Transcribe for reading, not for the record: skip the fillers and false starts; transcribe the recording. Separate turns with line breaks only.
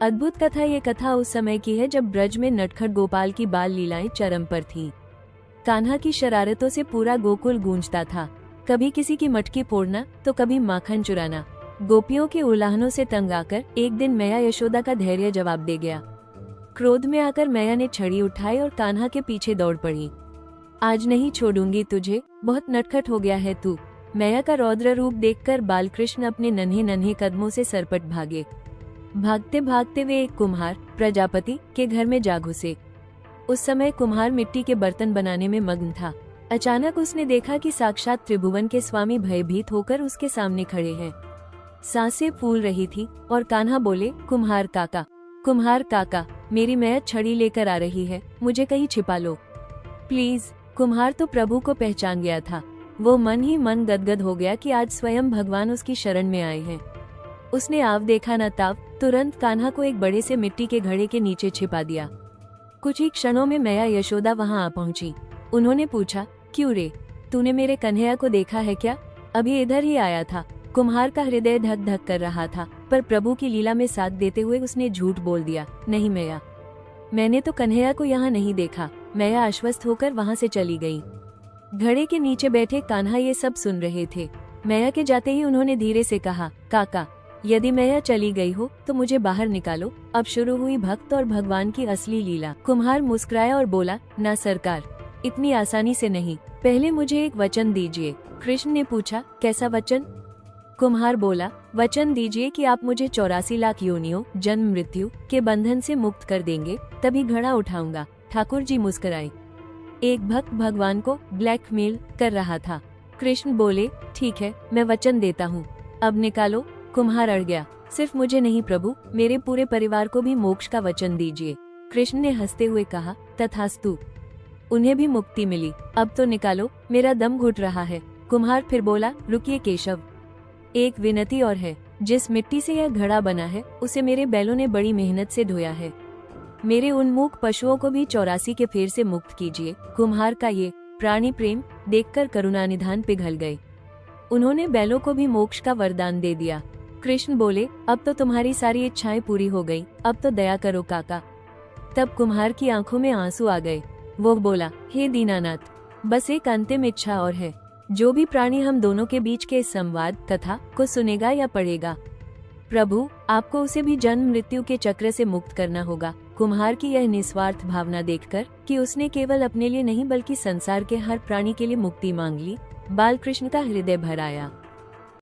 अद्भुत कथा। ये कथा उस समय की है जब ब्रज में नटखट गोपाल की बाल लीलाएं चरम पर थीं। कान्हा की शरारतों से पूरा गोकुल गूंजता था। कभी किसी की मटकी फोड़ना तो कभी माखन चुराना। गोपियों के उल्लाहनों से तंग आकर एक दिन मैया यशोदा का धैर्य जवाब दे गया। क्रोध में आकर मैया ने छड़ी उठाई और कान्हा के पीछे दौड़ पड़ी। आज नहीं छोड़ूंगी तुझे, बहुत नटखट हो गया है तू। मैया का रौद्र रूप देखकर बालकृष्ण अपने नन्हे नन्हे कदमों से सरपट भागे। भागते भागते वे एक कुम्हार प्रजापति के घर में जा घुसे। उस समय कुम्हार मिट्टी के बर्तन बनाने में मग्न था। अचानक उसने देखा कि साक्षात त्रिभुवन के स्वामी भयभीत होकर उसके सामने खड़े हैं। सांसें फूल रही थी और कान्हा बोले, कुम्हार काका, मेरी मैया छड़ी लेकर आ रही है, मुझे कहीं छिपा लो प्लीज। कुम्हार तो प्रभु को पहचान गया था। वो मन ही मन गदगद हो गया कि आज स्वयं भगवान उसकी शरण में आए हैं। उसने आव देखा न ताव, तुरंत कान्हा को एक बड़े से मिट्टी के घड़े के नीचे छिपा दिया। कुछ ही क्षणों में मैया यशोदा वहां आ पहुंची। उन्होंने पूछा, क्यों रे, तूने मेरे कन्हैया को देखा है क्या? अभी इधर ही आया था। कुम्हार का हृदय धक धक कर रहा था, पर प्रभु की लीला में साथ देते हुए उसने झूठ बोल दिया, नहीं मैया, मैंने तो कन्हैया को यहाँ नहीं देखा। मैया आश्वस्त होकर वहाँ से चली गई। घड़े के नीचे बैठे कान्हा ये सब सुन रहे थे। मैया के जाते ही उन्होंने धीरे से कहा, काका, यदि मैया चली गई हो तो मुझे बाहर निकालो, अब शुरू हुई भक्त और भगवान की असली लीला। कुम्हार मुस्कुराया और बोला, ना सरकार, इतनी आसानी से नहीं, पहले मुझे एक वचन दीजिए। कृष्ण ने पूछा, कैसा वचन? कुम्हार बोला, वचन दीजिए कि आप मुझे 84 लाख योनियों जन्म मृत्यु के बंधन से मुक्त कर देंगे, तभी घड़ा उठाऊंगा। ठाकुर जी मुस्कुराए। एक भक्त भगवान को ब्लैकमेल कर रहा था। कृष्ण बोले, ठीक है, मैं वचन देता हूँ, अब निकालो। कुम्हार अड़ गया, सिर्फ मुझे नहीं प्रभु, मेरे पूरे परिवार को भी मोक्ष का वचन दीजिए। कृष्ण ने हंसते हुए कहा, तथास्तु। उन्हें भी मुक्ति मिली। अब तो निकालो, मेरा दम घुट रहा है। कुम्हार फिर बोला, रुकिए केशव, एक विनती और है। जिस मिट्टी से यह घड़ा बना है उसे मेरे बैलों ने बड़ी मेहनत से धोया है। मेरे उन्मूक पशुओं को भी 84 के फेर से मुक्त कीजिए। कुम्हार का ये प्राणी प्रेम देखकर करुणानिधान पिघल गए। उन्होंने बैलों को भी मोक्ष का वरदान दे दिया। कृष्ण बोले, अब तो तुम्हारी सारी इच्छाएं पूरी हो गई, अब तो दया करो काका। तब कुम्हार की आंखों में आंसू आ गए। वो बोला, हे दीनानाथ, बस एक अंतिम इच्छा और है। जो भी प्राणी हम दोनों के बीच के इस संवाद कथा को सुनेगा या पढ़ेगा, प्रभु आपको उसे भी जन्म मृत्यु के चक्र से मुक्त करना होगा। कुम्हार की यह निस्वार्थ भावना देखकर कि उसने केवल अपने लिए नहीं बल्कि संसार के हर प्राणी के लिए मुक्ति मांग ली, बालकृष्ण का हृदय भर आया।